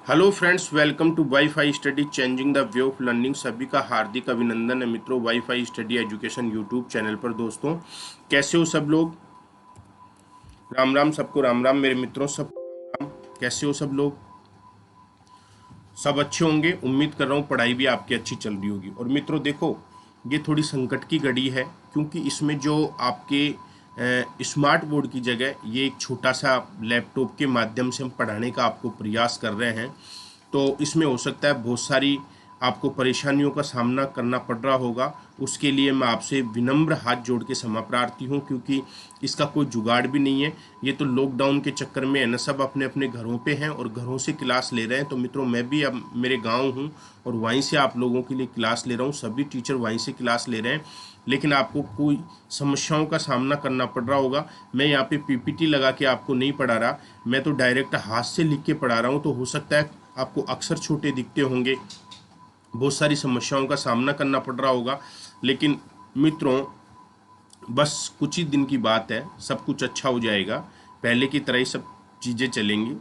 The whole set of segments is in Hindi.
Hello friends, welcome to WiFi study changing the way of learning. सभी का हार्दिक अभिनंदन है मित्रों, WiFi study education YouTube channel पर। दोस्तों, कैसे हो सब लोग? राम राम सबको, राम राम मेरे मित्रों, सब राम। कैसे हो सब लोग? सब अच्छे होंगे, उम्मीद कर रहा हूँ पढ़ाई भी आपकी अच्छी चल रही होगी। और मित्रों देखो, ये थोड़ी संकट की घड़ी है, क्योंकि इसमें जो आपके स्मार्ट बोर्ड की जगह ये एक छोटा सा लैपटॉप के माध्यम से हम पढ़ाने का आपको प्रयास कर रहे हैं। तो इसमें हो सकता है बहुत सारी आपको परेशानियों का सामना करना पड़ रहा होगा। उसके लिए मैं आपसे विनम्र हाथ जोड़ के क्षमा प्रार्थी हूँ, क्योंकि इसका कोई जुगाड़ भी नहीं है। ये तो लॉकडाउन के चक्कर में है ना, सब अपने अपने घरों पे हैं और घरों से क्लास ले रहे हैं। तो मित्रों, मैं भी अब मेरे गांव हूँ और वहीं से आप लोगों के लिए क्लास ले रहा हूँ। सभी टीचर वहीं से क्लास ले रहे हैं, लेकिन आपको कोई समस्याओं का सामना करना पड़ रहा होगा। मैं यहाँ पे पीपीटी लगा के आपको नहीं पढ़ा रहा, मैं तो डायरेक्ट हाथ से लिख के पढ़ा रहा हूँ। तो हो सकता है आपको अक्षर छोटे दिखते होंगे, बहुत सारी समस्याओं का सामना करना पड़ रहा होगा। लेकिन मित्रों, बस कुछ ही दिन की बात है, सब कुछ अच्छा हो जाएगा, पहले की तरह ही सब चीज़ें चलेंगी।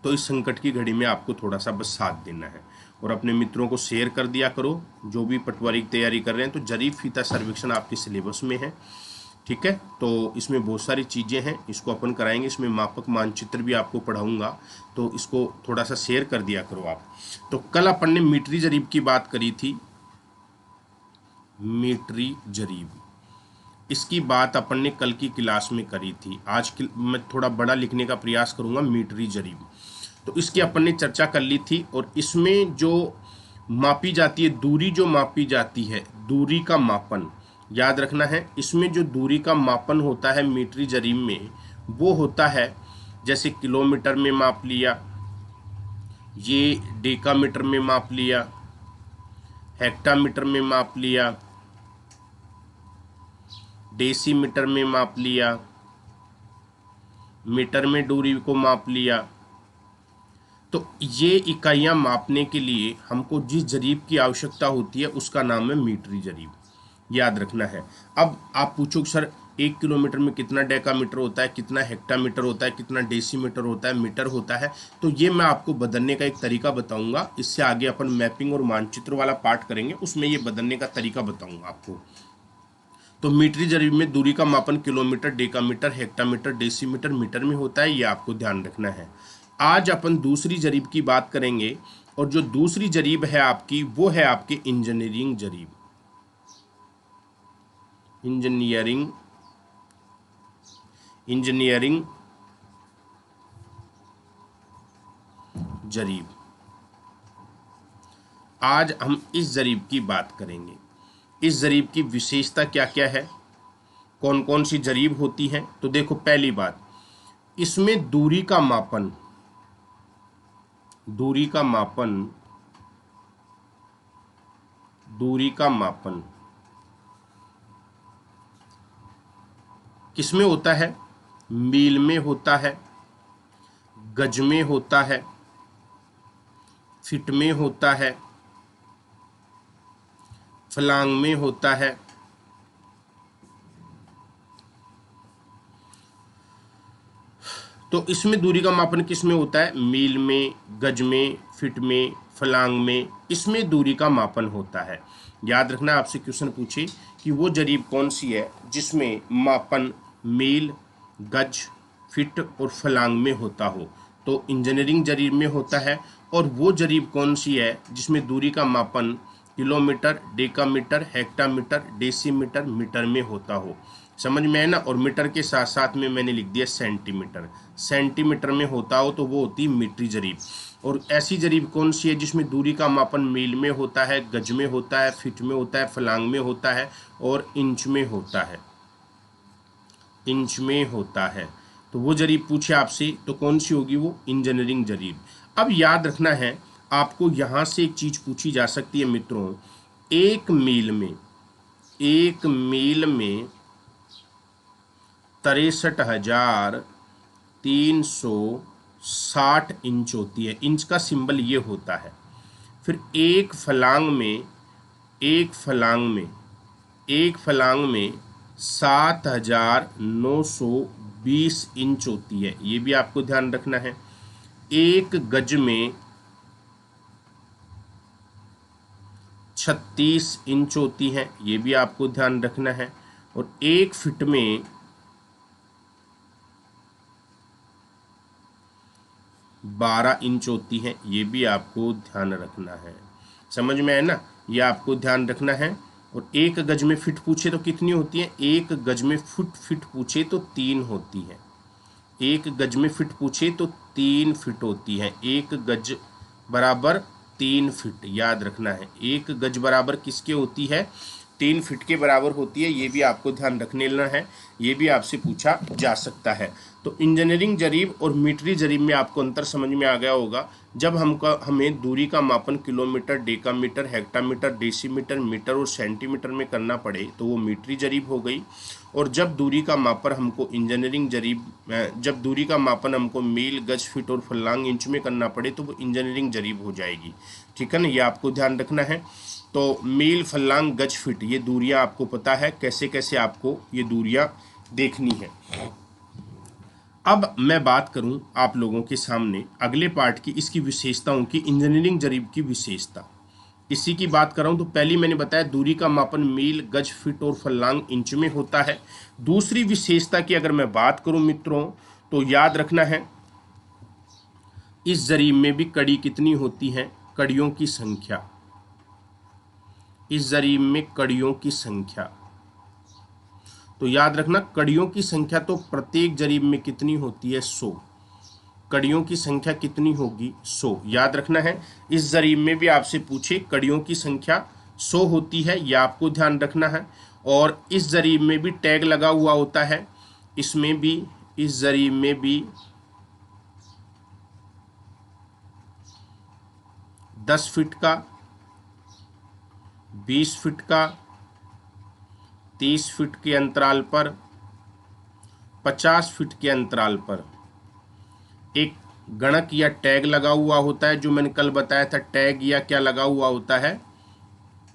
तो इस संकट की घड़ी में आपको थोड़ा सा बस साथ देना है और अपने मित्रों को शेयर कर दिया करो। जो भी पटवारी की तैयारी कर रहे हैं, तो जरीब फीता सर्वेक्षण आपके सिलेबस में है, ठीक है। तो इसमें बहुत सारी चीज़ें हैं, इसको अपन कराएंगे। इसमें मापक मानचित्र भी आपको पढ़ाऊंगा, तो इसको थोड़ा सा शेयर कर दिया करो आप। तो कल अपन ने मीटरी जरीब की बात करी थी। मीटरी जरीब, इसकी बात अपन ने कल की क्लास में करी थी। आज मैं थोड़ा बड़ा लिखने का प्रयास करूंगा, मीटरी जरीब। तो इसकी अपन ने चर्चा कर ली थी। और इसमें जो मापी जाती है दूरी, जो मापी जाती है दूरी का मापन, याद रखना है। इसमें जो दूरी का मापन होता है मीटरी जरीब में, वो होता है जैसे किलोमीटर में माप लिया, ये डेकामीटर में माप लिया, हेक्टामीटर में माप लिया, डेसीमीटर में माप लिया, मीटर में दूरी को माप लिया। तो ये इकाइयां मापने के लिए हमको जिस जरीब की आवश्यकता होती है उसका नाम है मीटरी जरीब, याद रखना है। अब आप पूछो सर, 1 किलोमीटर में कितना डेकामीटर होता है, कितना हेक्टामीटर होता है, कितना डेसीमीटर होता है, मीटर होता है? तो ये मैं आपको बदलने का एक तरीका बताऊंगा। इससे आगे अपन मैपिंग और मानचित्र वाला पार्ट करेंगे, उसमें ये बदलने का तरीका बताऊंगा आपको। तो मीटरी जरीब में दूरी का मापन kilometre, decametre, hectometre, decimetre, metre में होता है, ये आपको ध्यान रखना है। आज अपन दूसरी जरीब की बात करेंगे, और जो दूसरी जरीब है आपकी, वो है आपके इंजीनियरिंग जरीब। इंजीनियरिंग इंजीनियरिंग जरीब, आज हम इस जरीब की बात करेंगे। इस जरीब की विशेषता क्या क्या है, कौन कौन सी जरीब होती हैं? तो देखो, पहली बात, इसमें दूरी का मापन, दूरी का मापन, दूरी का मापन किसमें होता है? मील में होता है, गज में होता है, फीट में होता है, फलांग में होता है। तो इसमें दूरी का मापन किस में होता है? मील में, गज में, फीट में, फलांग में, इसमें दूरी का मापन होता है। याद रखना, आपसे क्वेश्चन पूछे कि वो जरीब कौन सी है जिसमें मापन मील, गज, फीट और फलांग में होता हो, तो इंजीनियरिंग जरीब में होता है। और वो जरीब कौन सी है जिसमें दूरी का मापन kilometre, decametre, hectometre, decimetre, metre में होता हो? समझ में है ना? और मीटर के साथ साथ में मैंने लिख दिया सेंटीमीटर। सेंटीमीटर में होता हो तो वो होती मीटरी जरीब। और ऐसी जरीब कौन सी है जिसमें दूरी का मापन मील में होता है, गज में होता है, फीट में होता है, फलांग में होता है और इंच में होता है? इंच में होता है। तो वो जरीब पूछे आपसे तो कौन सी होगी? वो इंजीनियरिंग जरीब। अब याद रखना है, आपको यहां से एक चीज पूछी जा सकती है मित्रों, एक मील में, एक मील में 63,360 इंच होती है। इंच का सिंबल ये होता है। फिर एक फलांग में, एक फलांग में, एक फलांग में 7,920 इंच होती है, ये भी आपको ध्यान रखना है। एक गज में 36 इंच होती है, ये भी आपको ध्यान रखना है। और एक फिट में 12 इंच होती है, ये भी आपको ध्यान रखना है। समझ में आया ना, ये आपको ध्यान रखना है। और एक गज में फिट पूछे तो कितनी होती है, एक गज में फिट पूछे तो 3 होती है। एक गज में फिट पूछे तो 3 फिट होती है। एक गज बराबर 3 फिट, याद रखना है। एक गज बराबर किसके होती है, 3 फिट के बराबर होती है। ये भी आपको ध्यान रखने लेना है, ये भी आपसे पूछा जा सकता है। तो इंजीनियरिंग जरीब और मीटरी जरीब में आपको अंतर समझ में आ गया होगा। जब हमें दूरी का मापन kilometre, decametre, hectometre, decimetre, metre और सेंटीमीटर में करना पड़े तो वो मीटरी जरीब हो गई। और जब दूरी का मापन हमको जब दूरी का मापन हमको मील, गज, फीट और फर्लांग इंच में करना पड़े तो वो इंजीनियरिंग जरीब हो जाएगी। ठीक है ना, ये आपको ध्यान रखना है। तो मील, फर्लांग, गज, फीट ये दूरियां आपको पता है, कैसे कैसे आपको ये दूरियां देखनी है। अब मैं बात करूं आप लोगों के सामने अगले पार्ट की, इसकी विशेषताओं की, इंजीनियरिंग जरीब की विशेषता, इसी की बात कर रहा हूं। तो पहली मैंने बताया दूरी का मापन मील, गज, फीट और फर्लांग इंच में होता है। दूसरी विशेषता की अगर मैं बात करूं मित्रों, तो याद रखना है इस जरीब में भी कड़ी कितनी होती है, कड़ियों की संख्या। इस जरीब में कड़ियों की संख्या, तो याद रखना कड़ियों की संख्या तो प्रत्येक जरीब में कितनी होती है, 100। कड़ियों की संख्या कितनी होगी, 100, याद रखना है। इस जरीब में भी आपसे पूछे कड़ियों की संख्या 100 होती है, यह आपको ध्यान रखना है। और इस जरीब में भी टैग लगा हुआ होता है, इसमें भी, इस जरीब में भी 10 फीट का, 20 फीट का, 30 फीट के अंतराल पर, 50 फीट के अंतराल पर एक गणक या टैग लगा हुआ होता है। जो मैंने कल बताया था, टैग या क्या लगा हुआ होता है,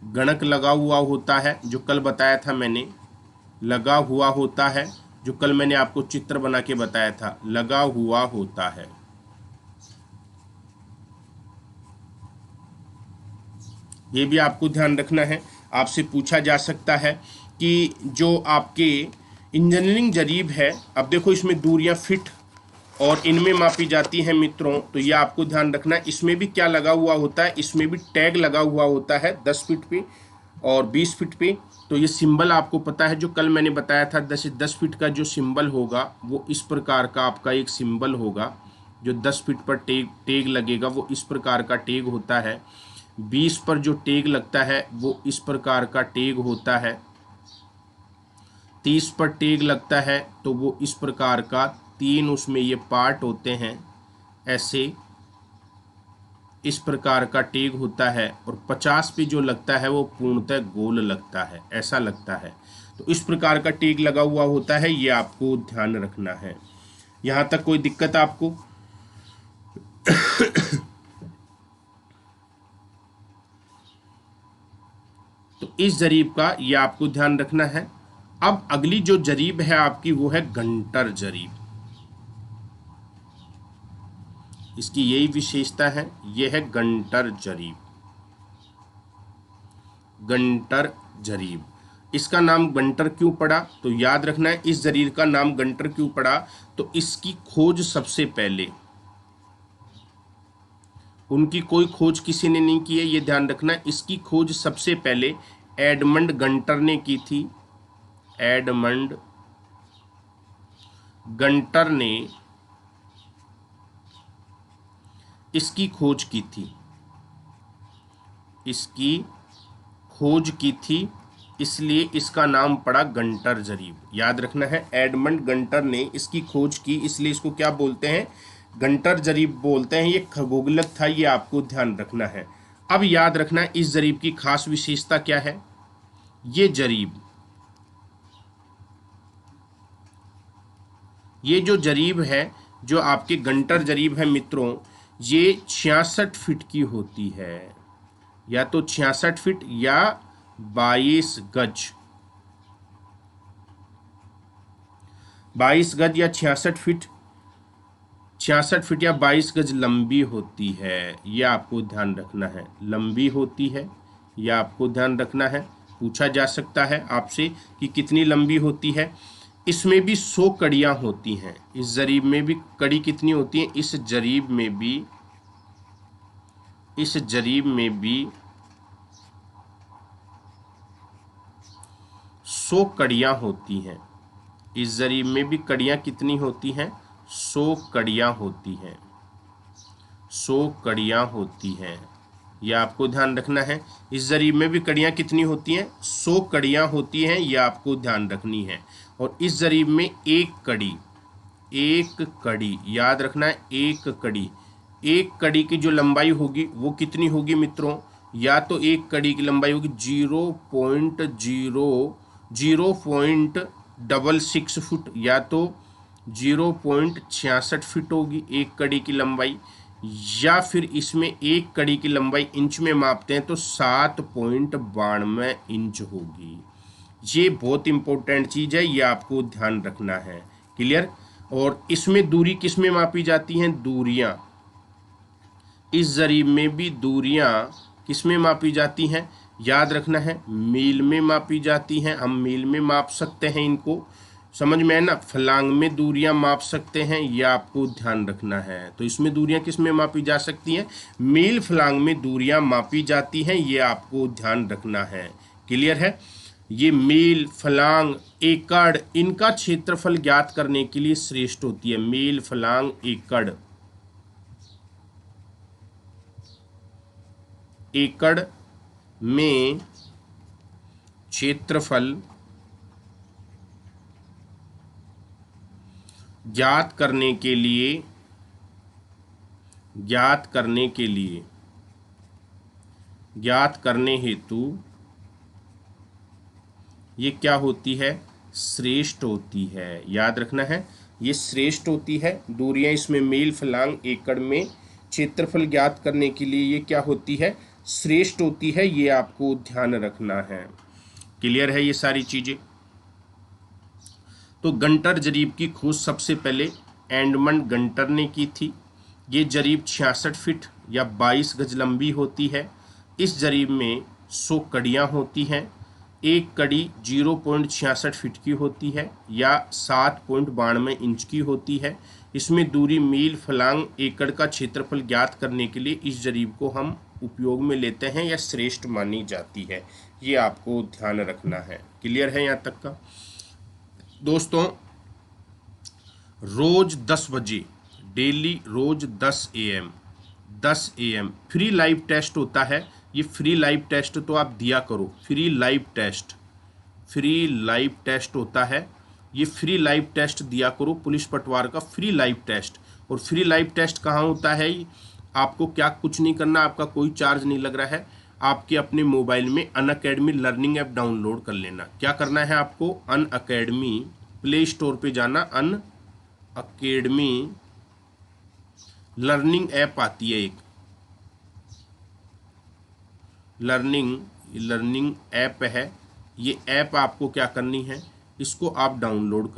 गणक लगा हुआ होता है, जो कल बताया था मैंने, लगा हुआ होता है, जो कल मैंने आपको चित्र बना के बताया था, लगा हुआ होता है। ये भी आपको ध्यान रखना है। आपसे पूछा जा सकता है कि जो आपके इंजीनियरिंग जरीब है, अब देखो इसमें दूरियां फिट और इनमें मापी जाती हैं मित्रों, तो ये आपको ध्यान रखना है। इसमें भी क्या लगा हुआ होता है, इसमें भी टैग लगा हुआ होता है 10 फीट पे और 20 फीट पे। तो ये सिंबल आपको पता है, जो कल मैंने बताया था, 10 फीट का जो सिंबल होगा वो इस प्रकार का आपका एक सिंबल होगा। जो 10 फीट पर टैग लगेगा वो इस प्रकार का टैग होता है। 20 पर जो टैग लगता है वो इस प्रकार का टैग होता है। 30 पर टैग लगता है तो वो इस प्रकार का, 3 उसमें ये पार्ट होते हैं, ऐसे इस प्रकार का टैग होता है। और 50 पे जो लगता है वो पूर्णतः गोल लगता है, ऐसा लगता है। तो इस प्रकार का टैग लगा हुआ होता है, ये आपको ध्यान रखना है। यहाँ तक कोई दिक्कत आपको? तो इस जरीब का ये आपको ध्यान रखना है। अब अगली जो जरीब है आपकी वो है गंटर जरीब। इसकी यही विशेषता है, ये है गंटर जरीब। गंटर जरीब, इसका नाम गंटर क्यों पड़ा, तो याद रखना है इस जरीब का नाम गंटर क्यों पड़ा, तो इसकी खोज सबसे पहले, उनकी कोई खोज किसी ने नहीं की है, ये ध्यान रखना है। इसकी खोज सबसे पहले एडमंड गंटर ने की थी। एडमंड गंटर ने इसकी खोज की थी, इसकी खोज की थी, इसलिए इसका नाम पड़ा गंटर जरीब। याद रखना है, एडमंड गंटर ने इसकी खोज की, इसलिए इसको क्या बोलते हैं, गंटर जरीब बोलते हैं। ये खगोलक था, ये आपको ध्यान रखना है। अब याद रखना है इस जरीब की खास विशेषता क्या है। ये जरीब, ये जो जरीब है, जो आपके गंटर जरीब है मित्रों, ये 66 फीट की होती है, या तो 66 फीट या 22 गज, 22 गज या 66 फीट 66 फीट या 22 गज लंबी होती है, यह आपको ध्यान रखना है। लंबी होती है, यह आपको ध्यान रखना है। पूछा जा सकता है आपसे कि कितनी लंबी होती है। इसमें भी 100 कड़ियां होती हैं। इस जरीब में भी कड़ी कितनी होती है? इस जरीब में भी 100 कड़ियां होती हैं। इस जरीब में भी कड़ियां कितनी होती हैं? 100 कड़ियां होती हैं। 100 कड़ियां होती हैं, यह आपको ध्यान रखना है। इस जरीब में भी कड़ियां कितनी होती हैं? 100 कड़ियां होती हैं, यह आपको ध्यान रखनी है। और इस जरीब में एक कड़ी याद रखना है। एक कड़ी की जो लंबाई होगी वो कितनी होगी मित्रों? या तो एक कड़ी की लंबाई होगी 0.66 फुट, या तो 0.66 फीट होगी एक कड़ी की लंबाई, या फिर इसमें एक कड़ी की लंबाई इंच में मापते हैं तो 7.92 इंच होगी। ये बहुत इंपॉर्टेंट चीज है, ये आपको ध्यान रखना है। क्लियर? और इसमें दूरी किस में मापी जाती हैं? दूरियां। इस जरीब में भी दूरियां किस में मापी जाती हैं? याद रखना है, मील में मापी जाती हैं। हम मील में माप सकते हैं इनको, समझ में है ना। फलांग में दूरियां माप सकते हैं, यह आपको ध्यान रखना है। तो इसमें दूरियां किस में मापी जा सकती हैं? मील फलांग में दूरियां मापी जाती हैं, यह आपको ध्यान रखना है। क्लियर है? ये मील, फलांग, एकड़, इनका क्षेत्रफल ज्ञात करने के लिए श्रेष्ठ होती है। मील, फलांग, एकड़ में क्षेत्रफल ज्ञात करने हेतु ये क्या होती है? श्रेष्ठ होती है। याद रखना है, ये श्रेष्ठ होती है। दूरियां इसमें मील, फलांग, एकड़ में क्षेत्रफल ज्ञात करने के लिए ये क्या होती है? श्रेष्ठ होती है, ये आपको ध्यान रखना है। क्लियर है ये सारी चीजें? तो गंटर जरीब की खोज सबसे पहले एडमंड गंटर ने की थी। ये जरीब 66 फीट या 22 गज लंबी होती है। इस जरीब में 100 कड़ियां होती हैं। एक कड़ी 0.66 फीट की होती है या 7.92 इंच की होती है। इसमें दूरी मील, फलांग, एकड़ का क्षेत्रफल ज्ञात करने के लिए इस जरीब को हम उपयोग में लेते हैं या श्रेष्ठ मानी जाती है। ये आपको ध्यान रखना है। क्लियर है यहाँ तक का? दोस्तों, रोज 10 बजे डेली, रोज 10 AM फ्री लाइव टेस्ट होता है। ये फ्री लाइव टेस्ट तो आप दिया करो। फ्री लाइव टेस्ट होता है। ये फ्री लाइव टेस्ट दिया करो, पुलिस पटवार का फ्री लाइव टेस्ट। और फ्री लाइव टेस्ट कहाँ होता है? आपको क्या कुछ नहीं करना, आपका कोई चार्ज नहीं लग रहा है। आपके अपने मोबाइल में अनअकैडमी लर्निंग ऐप डाउनलोड कर लेना। क्या करना है आपको? अनअकैडमी प्ले स्टोर पे जाना। अनअकैडमी लर्निंग ऐप आती है, एक लर्निंग ऐप है। ये ऐप आपको क्या करनी है? इसको आप डाउनलोड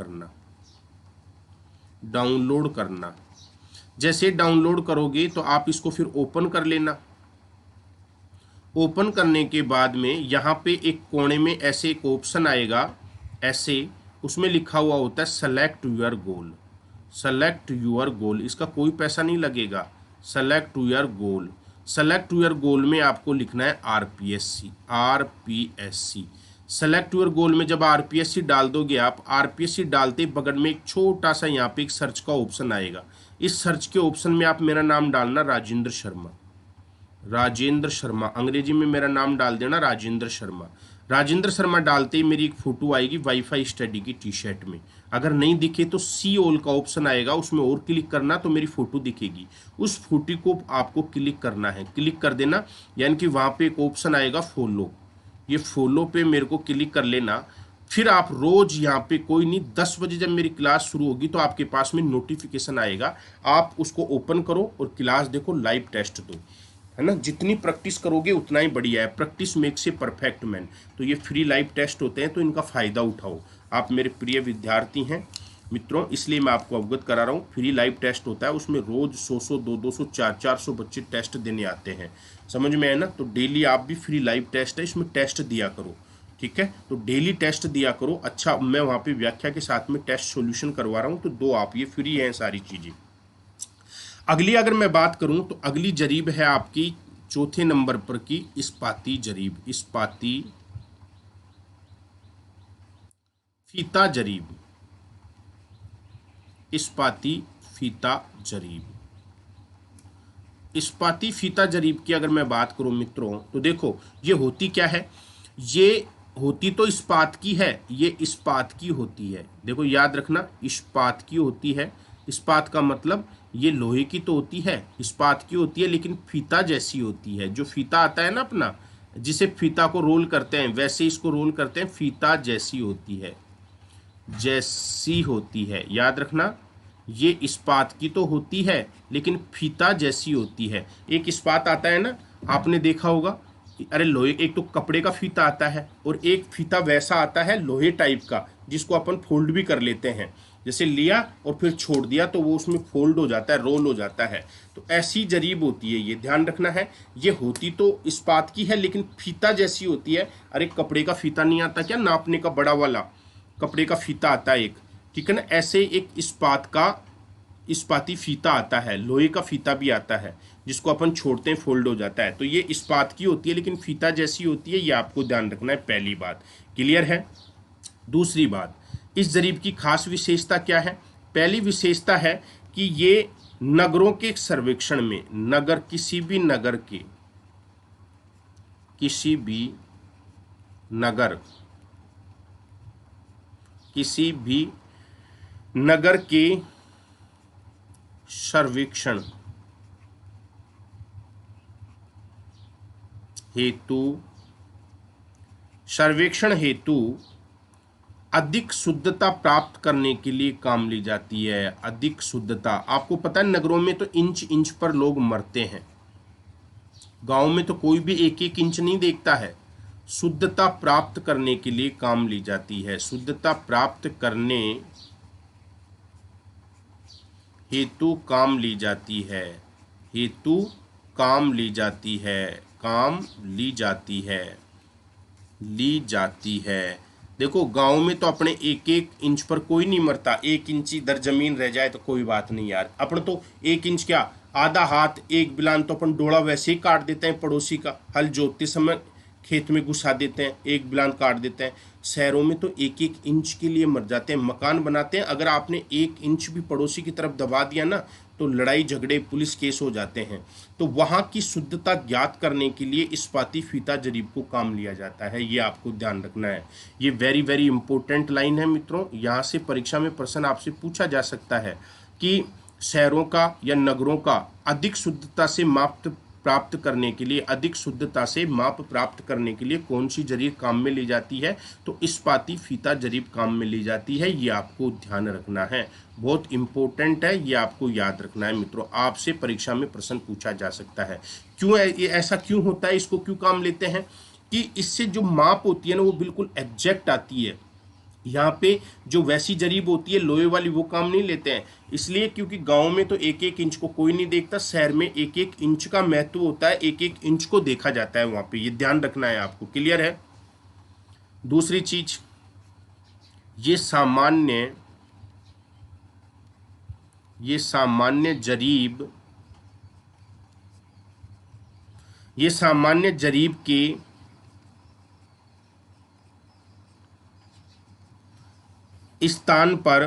करना। जैसे डाउनलोड करोगे तो आप इसको फिर ओपन कर लेना। ओपन करने के बाद में यहाँ पे एक कोने में ऐसे एक ऑप्शन आएगा, ऐसे उसमें लिखा हुआ होता है सेलेक्ट यूर गोल। इसका कोई पैसा नहीं लगेगा। सेलेक्ट यूर गोल में आपको लिखना है आरपीएससी। सेलेक्ट यूर गोल में जब आरपीएससी डाल दोगे आप, आरपीएससी डालते बगल में एक छोटा सा यहाँ पे एक सर्च का ऑप्शन आएगा। इस सर्च के ऑप्शन में आप मेरा नाम डालना, राजेंद्र शर्मा। अंग्रेजी में मेरा नाम डाल देना, राजेंद्र शर्मा डालते ही मेरी एक फोटो आएगी वाईफाई स्टडी की टी शर्ट में। अगर नहीं दिखे तो सी ऑल का ऑप्शन आएगा, उसमें और क्लिक करना तो मेरी फोटो दिखेगी। उस फोटो को आपको क्लिक करना है, क्लिक कर देना। यानी कि वहाँ पे एक ऑप्शन आएगा फॉलो, ये फॉलो पे मेरे को क्लिक कर लेना। फिर आप रोज यहाँ पे कोई नहीं, 10 बजे जब मेरी क्लास शुरू होगी तो आपके पास में नोटिफिकेशन आएगा। आप उसको ओपन करो और क्लास देखो, लाइव टेस्ट दो, है ना। जितनी प्रैक्टिस करोगे उतना ही बढ़िया है। Practice makes a perfect man. तो ये फ्री लाइव टेस्ट होते हैं, तो इनका फ़ायदा उठाओ। आप मेरे प्रिय विद्यार्थी हैं मित्रों, इसलिए मैं आपको अवगत करा रहा हूँ। फ्री लाइव टेस्ट होता है, उसमें रोज 100 200 400 बच्चे टेस्ट देने आते हैं। समझ में है ना? तो डेली आप भी फ्री लाइव टेस्ट है, इसमें टेस्ट दिया करो। ठीक है, तो डेली टेस्ट दिया करो। अच्छा, मैं वहाँ पे व्याख्या के साथ में टेस्ट सॉल्यूशन करवा रहा हूँ, तो दो आप, ये फ्री हैं सारी चीज़ें। अगली अगर मैं बात करूँ तो अगली जरीब है आपकी चौथे नंबर पर की इस्पाती जरीब। इस्पाती फीता जरीब। इस्पाती फीता जरीब। इस्पाती फीता जरीब की अगर मैं बात करूं मित्रों, तो देखो ये होती क्या है। ये होती तो इस्पात की है, ये इस्पात की होती है। देखो याद रखना, इस्पात की होती है। इस्पात का मतलब ये लोहे की तो होती है, इस्पात की होती है, लेकिन फीता जैसी होती है। जो फीता आता है ना अपना, जिसे फीता को रोल करते हैं, वैसे इसको रोल करते हैं, फीता जैसी होती है, जैसी होती है। याद रखना, ये इस्पात की तो होती है लेकिन फीता जैसी होती है। एक इस्पात आता है ना, आपने देखा होगा, अरे लोहे, एक तो कपड़े का फीता आता है और एक फीता वैसा आता है लोहे टाइप का, जिसको अपन फोल्ड भी कर लेते हैं। जैसे लिया और फिर छोड़ दिया तो वो उसमें फोल्ड हो जाता है, रोल हो जाता है। तो ऐसी जरीब होती है, ये ध्यान रखना है। ये होती तो इस्पात की है लेकिन फीता जैसी होती है। अरे कपड़े का फीता नहीं आता क्या नापने का, बड़ा वाला कपड़े का फीता आता है एक, ठीक है ना? ऐसे एक इस्पात का, इस्पाती फीता आता है, लोहे का फीता भी आता है, जिसको अपन छोड़ते हैं फोल्ड हो जाता है। तो ये इस्पात की होती है लेकिन फीता जैसी होती है, ये आपको ध्यान रखना है। पहली बात क्लियर है। दूसरी बात, इस जरीब की खास विशेषता क्या है? पहली विशेषता है कि ये नगरों के सर्वेक्षण में, नगर, किसी भी नगर के, किसी भी नगर, किसी भी नगर के सर्वेक्षण हेतु, सर्वेक्षण हेतु अधिक शुद्धता प्राप्त करने के लिए काम ली जाती है। अधिक शुद्धता, आपको पता है नगरों में तो इंच इंच पर लोग मरते हैं, गांव में तो कोई भी एक एक इंच नहीं देखता है। शुद्धता प्राप्त करने के लिए काम ली जाती है। शुद्धता प्राप्त करने हेतु काम ली जाती है, हेतु काम ली जाती है, काम ली जाती है, ली जाती है। देखो गांव में तो अपने एक एक इंच पर कोई नहीं मरता, एक इंच इधर जमीन रह जाए तो कोई बात नहीं यार, अपन तो एक इंच क्या, आधा हाथ, एक बिलान तो अपन डोड़ा वैसे ही काट देते हैं। पड़ोसी का हल जोतते समय खेत में घुसा देते हैं, एक बिलान काट देते हैं। शहरों में तो एक एक इंच के लिए मर जाते हैं, मकान बनाते हैं। अगर आपने एक इंच भी पड़ोसी की तरफ दबा दिया ना, तो लड़ाई झगड़े पुलिस केस हो जाते हैं। तो वहाँ की शुद्धता ज्ञात करने के लिए इस्पाती फीता जरीब को काम लिया जाता है, ये आपको ध्यान रखना है। ये वेरी वेरी इंपॉर्टेंट लाइन है मित्रों। यहाँ से परीक्षा में प्रश्न आपसे पूछा जा सकता है कि शहरों का या नगरों का अधिक शुद्धता से माप प्राप्त करने के लिए, अधिक शुद्धता से माप प्राप्त करने के लिए कौन सी जरीब काम में ली जाती है? तो इस्पाती फीता जरीब काम में ली जाती है। ये आपको ध्यान रखना है, बहुत इंपॉर्टेंट है, ये आपको याद रखना है मित्रों। आपसे परीक्षा में प्रश्न पूछा जा सकता है। क्यों ये ऐसा क्यों होता है, इसको क्यों काम लेते हैं? कि इससे जो माप होती है ना, वो बिल्कुल एग्जैक्ट आती है। यहाँ पे जो वैसी जरीब होती है लोहे वाली, वो काम नहीं लेते हैं। इसलिए क्योंकि गांव में तो एक एक इंच को कोई नहीं देखता, शहर में एक एक इंच का महत्व होता है, एक एक इंच को देखा जाता है वहां पे। ये ध्यान रखना है आपको, क्लियर है? दूसरी चीज, ये सामान्य, ये सामान्य जरीब, ये सामान्य जरीब के स्थान पर,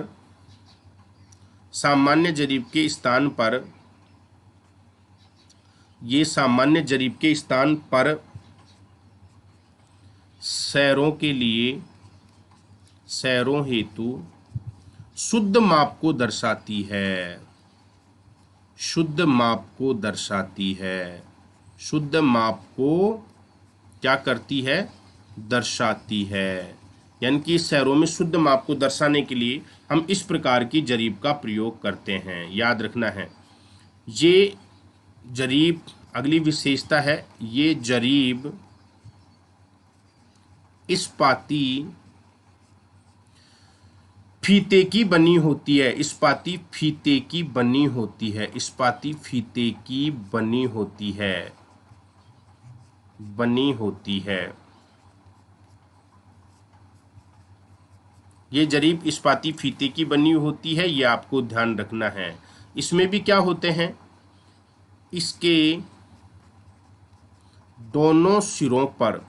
सामान्य जरीब के स्थान पर, ये सामान्य जरीब के स्थान पर शहरों के लिए, शहरों हेतु शुद्ध माप को दर्शाती है, शुद्ध माप को दर्शाती है, शुद्ध माप को क्या करती है? दर्शाती है। यानी कि शहरों में शुद्ध माप को दर्शाने के लिए हम इस प्रकार की जरीब का प्रयोग करते हैं, याद रखना है। ये जरीब, अगली विशेषता है, ये जरीब इस्पाती फीते की बनी होती है, इस्पाती फीते की बनी होती है, इस्पाती फीते की बनी होती है, बनी होती है। ये जरीब इस्पाती फीते की बनी होती है, ये आपको ध्यान रखना है। इसमें भी क्या होते हैं, इसके दोनों सिरों पर,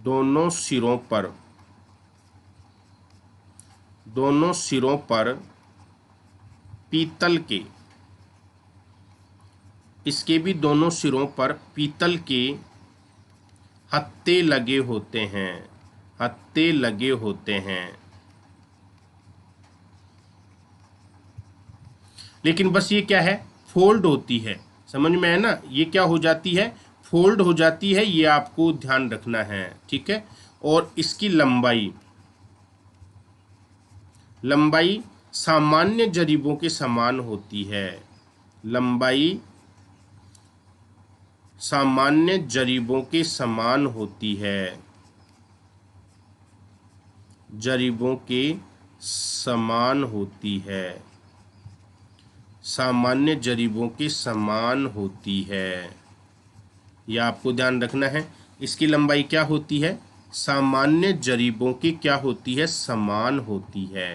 दोनों सिरों पर, दोनों सिरों पर पीतल के, इसके भी दोनों सिरों पर पीतल के हत्थे लगे होते हैं, हत्थे लगे होते हैं। लेकिन बस ये क्या है, फोल्ड होती है, समझ में है ना, ये क्या हो जाती है, फोल्ड हो जाती है, ये आपको ध्यान रखना है, ठीक है। और इसकी लंबाई, लंबाई सामान्य जरीबों के समान होती है, लंबाई सामान्य जरीबों के समान होती है, जरीबों के समान होती है, सामान्य जरीबों के समान होती है, यह आपको ध्यान रखना है। इसकी लंबाई क्या होती है, सामान्य जरीबों की क्या होती है, समान होती है,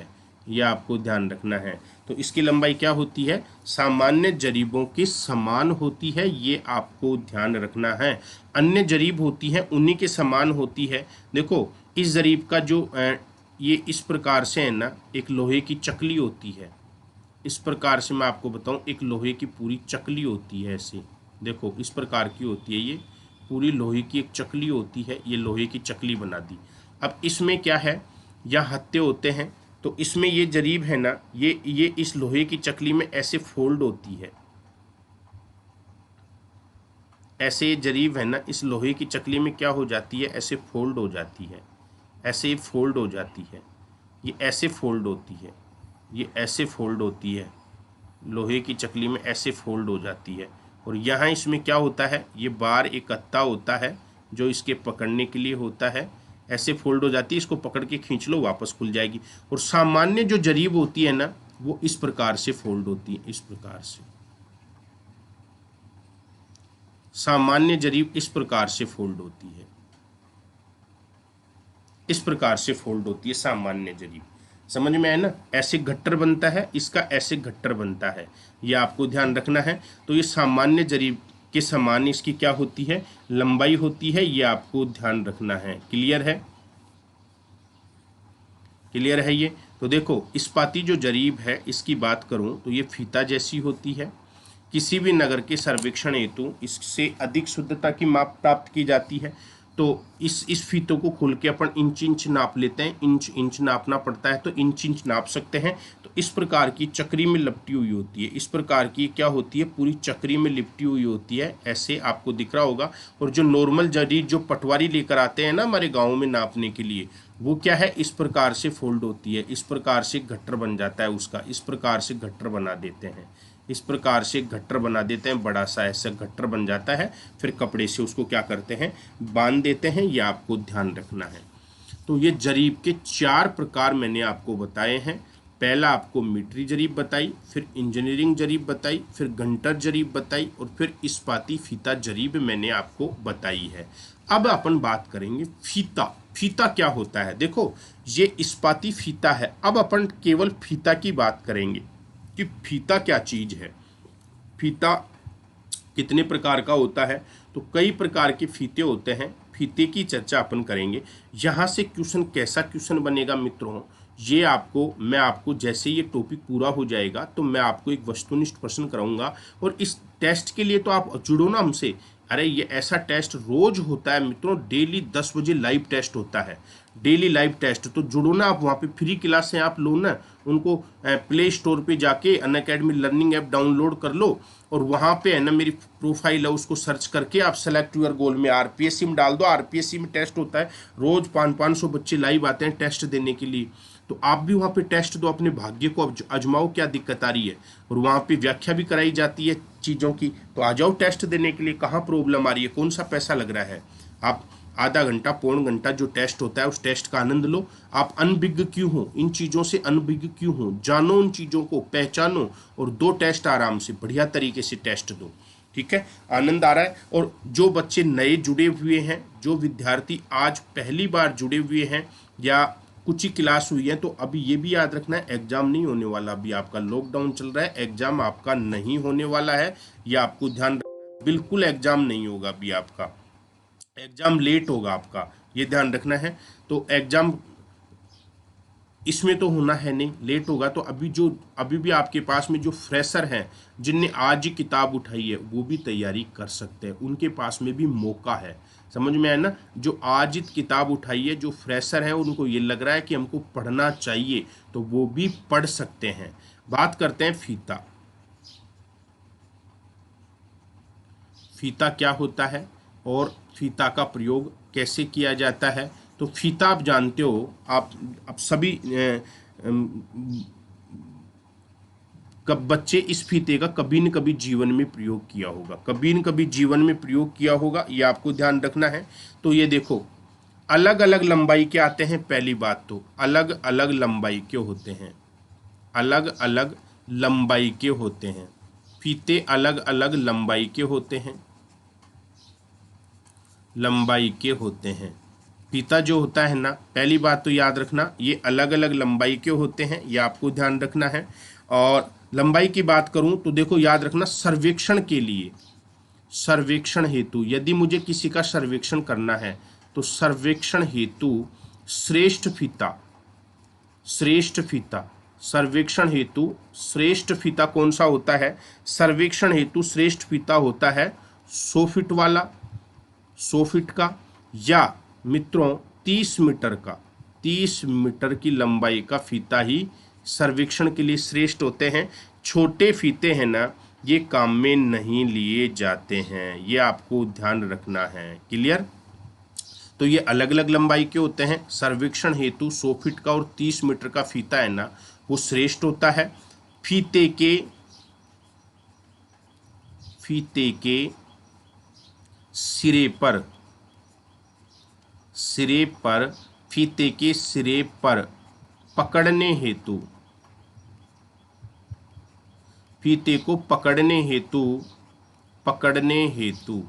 यह आपको ध्यान रखना है। तो इसकी लंबाई क्या होती है, सामान्य जरीबों के समान होती है, ये आपको ध्यान रखना है। अन्य जरीब होती हैं उन्हीं के समान होती है। देखो इस जरीब का जो ये इस प्रकार से है ना, एक लोहे की चकली होती है, इस प्रकार से मैं आपको बताऊं, एक लोहे की पूरी चकली होती है, ऐसे देखो इस प्रकार की होती है, ये पूरी लोहे की एक चकली होती है, ये लोहे की चकली बना दी। अब इसमें क्या है, यहाँ हत्थे होते हैं, तो इसमें ये जरीब है ना, ये इस लोहे की चकली में ऐसे फोल्ड होती है, ऐसे ये जरीब है ना, इस लोहे की चकली में क्या हो जाती है, ऐसे फोल्ड हो जाती है, ऐसे फोल्ड हो जाती है, ये ऐसे फोल्ड होती है, ये ऐसे फोल्ड होती है, लोहे की चकली में ऐसे फोल्ड हो जाती है। और यहाँ इसमें क्या होता है, ये बार एक हत्था होता है जो इसके पकड़ने के लिए होता है, ऐसे फोल्ड हो जाती है, इसको पकड़ के खींच लो वापस खुल जाएगी। और सामान्य जो जरीब होती है ना, वो इस प्रकार से फोल्ड होती है, इस प्रकार से, सामान्य जरीब इस प्रकार से फोल्ड होती है, इस प्रकार से फोल्ड होती है सामान्य जरीब, समझ में है ना। ऐसे गट्टर बनता है, इसका ऐसे गट्टर बनता है, ये आपको ध्यान रखना है। तो ये सामान्य जरीब के समान इसकी क्या होती है, लंबाई होती है, ये आपको ध्यान रखना है। क्लियर है, क्लियर है ये। तो देखो इस्पाती जो जरीब है इसकी बात करूं तो ये फीता जैसी होती है। किसी भी नगर के सर्वेक्षण हेतु इससे अधिक शुद्धता की माप प्राप्त की जाती है। तो इस फीतों को खोल के अपन इंच इंच नाप लेते हैं, इंच इंच नापना पड़ता है, तो इंच इंच नाप सकते हैं। तो इस प्रकार की चक्री में लिपटी हुई होती है, इस प्रकार की क्या होती है, पूरी चक्री में लिपटी हुई होती है, ऐसे आपको दिख रहा होगा। और जो नॉर्मल जरीब जो पटवारी लेकर आते हैं ना हमारे गाँव में नापने के लिए, वो क्या है, इस प्रकार से फोल्ड होती है, इस प्रकार से गट्टर बन जाता है उसका, इस प्रकार से गट्टर बना देते हैं, इस प्रकार से गट्टर बना देते हैं, बड़ा सा ऐसा गट्टर बन जाता है। फिर कपड़े से उसको क्या करते हैं, बांध देते हैं, ये आपको ध्यान रखना है। तो ये जरीब के 4 प्रकार मैंने आपको बताए हैं। पहला आपको मीटरी जरीब बताई, फिर इंजीनियरिंग जरीब बताई, फिर गंटर जरीब बताई, और फिर इस्पाती फीता जरीब मैंने आपको बताई है। अब अपन बात करेंगे फीता। फीता क्या होता है, देखो ये इस्पाती फीता है। अब अपन केवल फीता की बात करेंगे कि फीता क्या चीज है, फीता कितने प्रकार का होता है। तो कई प्रकार के फीते होते हैं, फीते की चर्चा अपन करेंगे। यहाँ से क्वेश्चन कैसा क्वेश्चन बनेगा मित्रों, ये आपको मैं आपको जैसे ये टॉपिक पूरा हो जाएगा तो मैं आपको एक वस्तुनिष्ठ प्रश्न कराऊंगा। और इस टेस्ट के लिए तो आप जुड़ो ना हमसे। अरे ये ऐसा टेस्ट रोज होता है मित्रों, डेली 10 बजे लाइव टेस्ट होता है, डेली लाइव टेस्ट। तो जुड़ो ना आप, वहाँ पे फ्री क्लास है, आप लो ना उनको, प्ले स्टोर पे जाके अनअकैडमी लर्निंग ऐप डाउनलोड कर लो, और वहाँ पे है ना मेरी प्रोफाइल है, उसको सर्च करके आप सेलेक्ट यूर गोल में आरपीएससी में डाल दो। आरपीएससी में टेस्ट होता है, रोज 500 बच्चे लाइव आते हैं टेस्ट देने के लिए। तो आप भी वहाँ पे टेस्ट दो, अपने भाग्य को आजमाओ, क्या दिक्कत आ रही है। और वहाँ पे व्याख्या भी कराई जाती है चीज़ों की, तो आ जाओ टेस्ट देने के लिए। कहाँ प्रॉब्लम आ रही है, कौन सा पैसा लग रहा है, आप आधा घंटा पौन घंटा जो टेस्ट होता है उस टेस्ट का आनंद लो। आप अनभिज्ञ क्यों हो, इन चीज़ों से अनभिज्ञ क्यों हो, जानो उन चीज़ों को, पहचानो और दो टेस्ट आराम से बढ़िया तरीके से टेस्ट दो। ठीक है, आनंद आ रहा है। और जो बच्चे नए जुड़े हुए हैं, जो विद्यार्थी आज पहली बार जुड़े हुए हैं या कुछ ही क्लास हुई है, तो अभी ये भी याद रखना है एग्जाम नहीं होने वाला। अभी आपका लॉकडाउन चल रहा है, एग्जाम आपका नहीं होने वाला है, ये आपको ध्यान रखना है। बिल्कुल एग्जाम नहीं होगा अभी आपका, एग्जाम लेट होगा आपका, ये ध्यान रखना है। तो एग्जाम इसमें तो होना है नहीं, लेट होगा। तो अभी भी आपके पास में जो फ्रेशर हैं जिनने आज ही किताब उठाई है वो भी तैयारी कर सकते हैं, उनके पास में भी मौका है। समझ में आया ना? जो आज ही किताब उठाई है, जो फ्रेशर हैं, उनको ये लग रहा है कि हमको पढ़ना चाहिए, तो वो भी पढ़ सकते हैं। बात करते हैं फीता। फीता क्या होता है और फीता का प्रयोग कैसे किया जाता है? तो फीता आप जानते हो, आप सभी कब बच्चे इस फीते का कभी न कभी जीवन में प्रयोग किया होगा, कभी न कभी जीवन में प्रयोग किया होगा, ये आपको ध्यान रखना है। तो ये देखो, अलग अलग लंबाई के आते हैं। पहली बात तो अलग अलग लंबाई के होते हैं, अलग अलग लंबाई के होते हैं, फीते अलग अलग लंबाई के होते हैं, लंबाई के होते हैं। फीता जो होता है ना, पहली बात तो याद रखना, ये अलग अलग लंबाई के होते हैं, ये आपको ध्यान रखना है। और लंबाई की बात करूं तो देखो, याद रखना, सर्वेक्षण के लिए, सर्वेक्षण हेतु, यदि मुझे किसी का सर्वेक्षण करना है तो सर्वेक्षण हेतु श्रेष्ठ फीता, श्रेष्ठ फीता, सर्वेक्षण हेतु श्रेष्ठ फीता कौन सा होता है? सर्वेक्षण हेतु श्रेष्ठ फीता होता है 100 फीट वाला, 100 फीट का, या मित्रों 30 मीटर का, 30 मीटर की लंबाई का फीता ही सर्वेक्षण के लिए श्रेष्ठ होते हैं। छोटे फीते हैं ना, ये काम में नहीं लिए जाते हैं, ये आपको ध्यान रखना है। क्लियर? तो ये अलग अलग लंबाई के होते हैं। सर्वेक्षण हेतु 100 फीट का और 30 मीटर का फीता है ना, वो श्रेष्ठ होता है। फीते के सिरे पर, सिरे पर, फीते के सिरे पर पकड़ने हेतु, फीते को पकड़ने हेतु, पकड़ने हेतु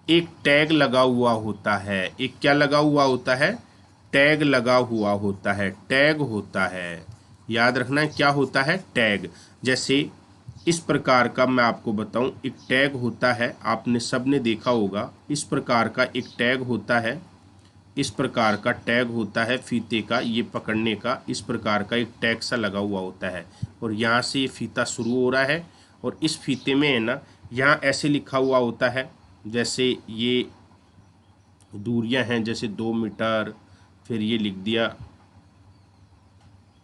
एक टैग लगा हुआ होता है। एक क्या लगा हुआ होता है? टैग लगा हुआ होता है, टैग होता है। याद रखना है क्या होता है? टैग। जैसे इस प्रकार का मैं आपको बताऊं, एक टैग होता है, आपने सबने देखा होगा, इस प्रकार का एक टैग होता है, इस प्रकार का टैग होता है फीते का, ये पकड़ने का, इस प्रकार का एक टैग सा लगा हुआ होता है, और यहाँ से ये फीता शुरू हो रहा है, और इस फीते में है ना, यहाँ ऐसे लिखा हुआ होता है, जैसे ये दूरियां हैं, जैसे 2 मीटर, फिर ये लिख दिया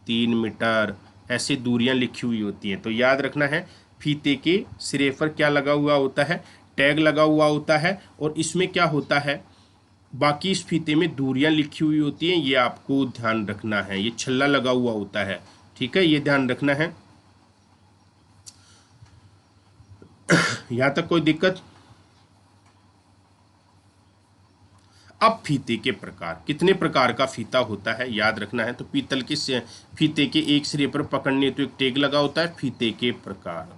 3 मीटर, ऐसे दूरियां लिखी हुई होती हैं। तो याद रखना है, फीते के सिरे पर क्या लगा हुआ होता है? टैग लगा हुआ होता है, और इसमें क्या होता है, बाकी इस फीते में दूरियां लिखी हुई होती हैं, ये आपको ध्यान रखना है। ये छल्ला लगा हुआ होता है, ठीक है, ये ध्यान रखना है। यहां तक कोई दिक्कत? अब फीते के प्रकार, कितने प्रकार का फीता होता है याद रखना है। तो पीतल के फीते के एक सिरे पर पकड़ने तो एक टैग लगा होता है। फीते के प्रकार,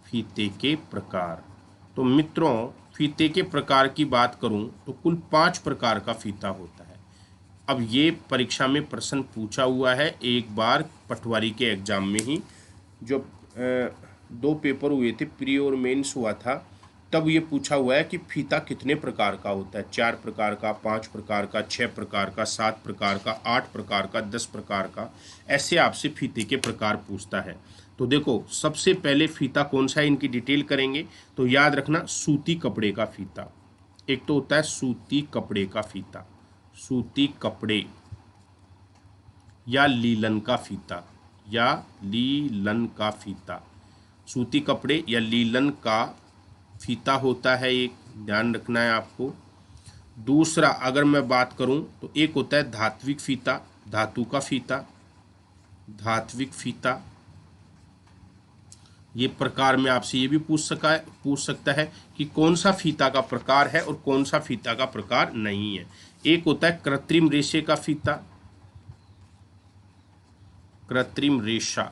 फीते के प्रकार, तो मित्रों फीते के प्रकार की बात करूं तो कुल 5 प्रकार का फीता होता है। अब ये परीक्षा में प्रश्न पूछा हुआ है एक बार पटवारी के एग्जाम में ही, जो 2 पेपर हुए थे, प्री और मेंस हुआ था, तब ये पूछा हुआ है कि फीता कितने प्रकार का होता है? 4 प्रकार का, 5 प्रकार का, 6 प्रकार का, 7 प्रकार का, 8 प्रकार का, 10 प्रकार का, ऐसे आपसे फीते के प्रकार पूछता है। तो देखो, सबसे पहले फीता कौन सा है, इनकी डिटेल करेंगे। तो याद रखना, सूती कपड़े का फीता, एक तो होता है सूती कपड़े का फीता, सूती कपड़े या लीलन का फीता, या लीलन का फीता, सूती कपड़े या लीलन का फीता होता है, एक ध्यान रखना है आपको। दूसरा अगर मैं बात करूं तो एक होता है धात्विक फीता, धातु का फीता, धात्विक फीता। ये प्रकार में आपसे ये भी पूछ सकता है कि कौन सा फीता का प्रकार है और कौन सा फीता का प्रकार नहीं है। एक होता है कृत्रिम रेशे का फीता, कृत्रिम रेशा,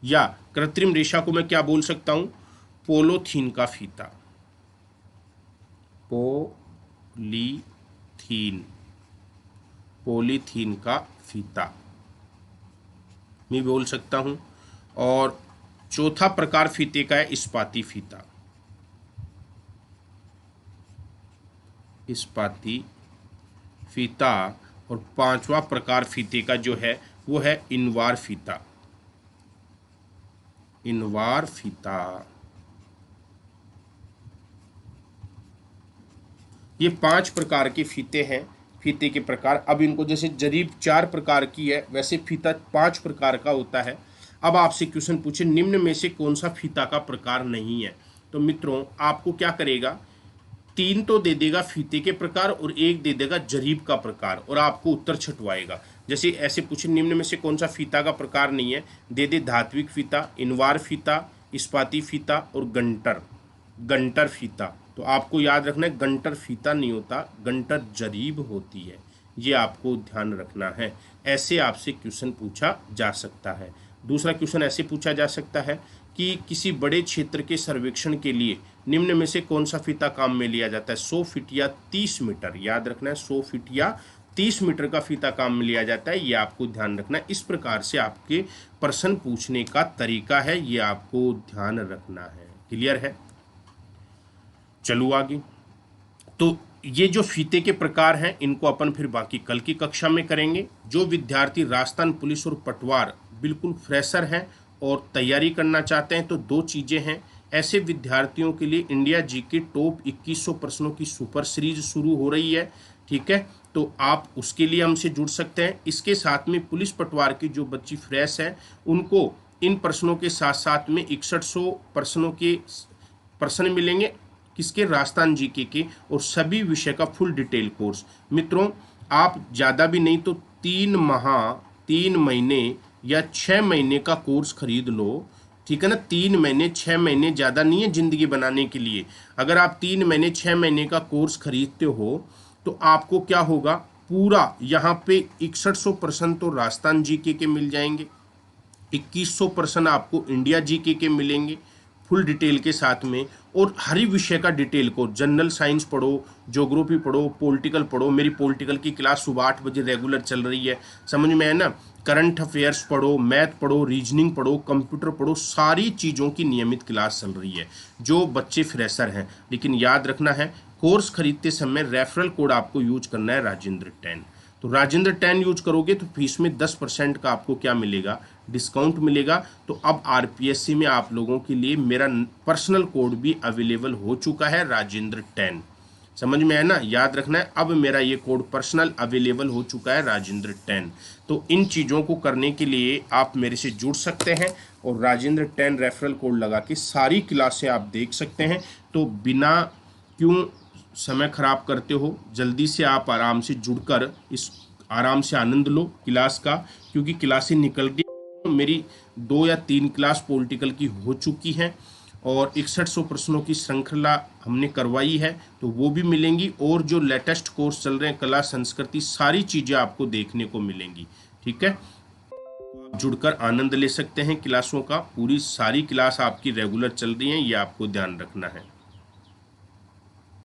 या कृत्रिम रेशा को मैं क्या बोल सकता हूं, पोलोथीन का फीता, पॉलीथीन का फीता मैं बोल सकता हूं। और चौथा प्रकार फीते का है इस्पाती फीता, इस्पाती फीता। और पांचवा प्रकार फीते का जो है वो है इनवार फीता, इनवार फीता। ये 5 प्रकार के फीते हैं, फीते के प्रकार। अब इनको जैसे जरीब 4 प्रकार की है, वैसे फीता 5 प्रकार का होता है। अब आपसे क्वेश्चन पूछे निम्न में से कौन सा फीता का प्रकार नहीं है, तो मित्रों आपको क्या करेगा, 3 तो दे देगा फीते के प्रकार और 1 दे देगा जरीब का प्रकार, और आपको उत्तर छटवाएगा। जैसे ऐसे पूछे निम्न में से कौन सा फीता का प्रकार नहीं है, दे दे धात्विक फीता, इनवार फीता, इस्पाती फीता और गंटर फीता। तो आपको याद रखना है गंटर फीता नहीं होता, गंटर जरीब होती है, ये आपको ध्यान रखना है। ऐसे आपसे क्वेश्चन पूछा जा सकता है। दूसरा क्वेश्चन ऐसे पूछा जा सकता है कि किसी बड़े क्षेत्र के सर्वेक्षण के लिए निम्न में से कौन सा फीता काम में लिया जाता है, 100 फीट या 30 मीटर। याद रखना है 100 फीट या 30 मीटर का फीता काम में लिया जाता है, ये आपको ध्यान रखना है। इस प्रकार से आपके प्रश्न पूछने का तरीका है, ये आपको ध्यान रखना है। क्लियर है? चलो आगे। तो ये जो फीते के प्रकार हैं इनको अपन फिर बाकी कल की कक्षा में करेंगे। जो विद्यार्थी राजस्थान पुलिस और पटवार बिल्कुल फ्रेशर हैं और तैयारी करना चाहते हैं, तो 2 चीज़ें हैं। ऐसे विद्यार्थियों के लिए इंडिया जीके टॉप 2100 प्रश्नों की सुपर सीरीज शुरू हो रही है, ठीक है, तो आप उसके लिए हमसे जुड़ सकते हैं। इसके साथ में पुलिस पटवार की जो बच्ची फ्रेश है उनको इन प्रश्नों के साथ साथ में 6100 प्रश्नों के प्रश्न मिलेंगे, किसके, राजस्थान जीके के, और सभी विषय का फुल डिटेल कोर्स। मित्रों आप ज़्यादा भी नहीं तो 3 महीने या 6 महीने का कोर्स खरीद लो, ठीक है ना। 3 महीने 6 महीने ज़्यादा नहीं है ज़िंदगी बनाने के लिए। अगर आप 3 महीने 6 महीने का कोर्स खरीदते हो तो आपको क्या होगा, पूरा यहाँ पे 6100 प्रश्न तो राजस्थान जीके के मिल जाएंगे, 2100 प्रश्न आपको इंडिया जीके के मिलेंगे फुल डिटेल के साथ में, और हर विषय का डिटेल को, जनरल साइंस पढ़ो, ज्योग्राफी पढ़ो, पॉलिटिकल पढ़ो। मेरी पॉलिटिकल की क्लास सुबह 8 बजे रेगुलर चल रही है, समझ में है ना। करंट अफेयर्स पढ़ो, मैथ पढ़ो, रीजनिंग पढ़ो, कंप्यूटर पढ़ो, सारी चीज़ों की नियमित क्लास चल रही है जो बच्चे फ्रेशर हैं। लेकिन याद रखना है कोर्स खरीदते समय रेफरल कोड आपको यूज करना है राजेंद्र 10। तो राजेंद्र 10 यूज करोगे तो फीस में 10% का आपको क्या मिलेगा, डिस्काउंट मिलेगा। तो अब आरपीएससी में आप लोगों के लिए मेरा पर्सनल कोड भी अवेलेबल हो चुका है, राजेंद्र 10। समझ में है ना, याद रखना है, अब मेरा ये कोड पर्सनल अवेलेबल हो चुका है, राजेंद्र 10। तो इन चीज़ों को करने के लिए आप मेरे से जुड़ सकते हैं और राजेंद्र 10 रेफरल कोड लगा के सारी क्लासें आप देख सकते हैं। तो बिना क्यों समय खराब करते हो, जल्दी से आप आराम से जुड़कर इस आराम से आनंद लो क्लास का, क्योंकि क्लासें निकल गई। मेरी 2 या 3 क्लास पॉलिटिकल की हो चुकी हैं और 6100 प्रश्नों की श्रृंखला हमने करवाई है, तो वो भी मिलेंगी। और जो लेटेस्ट कोर्स चल रहे हैं कला संस्कृति, सारी चीज़ें आपको देखने को मिलेंगी, ठीक है। आप जुड़कर आनंद ले सकते हैं क्लासों का, पूरी सारी क्लास आपकी रेगुलर चल रही हैं, ये आपको ध्यान रखना है।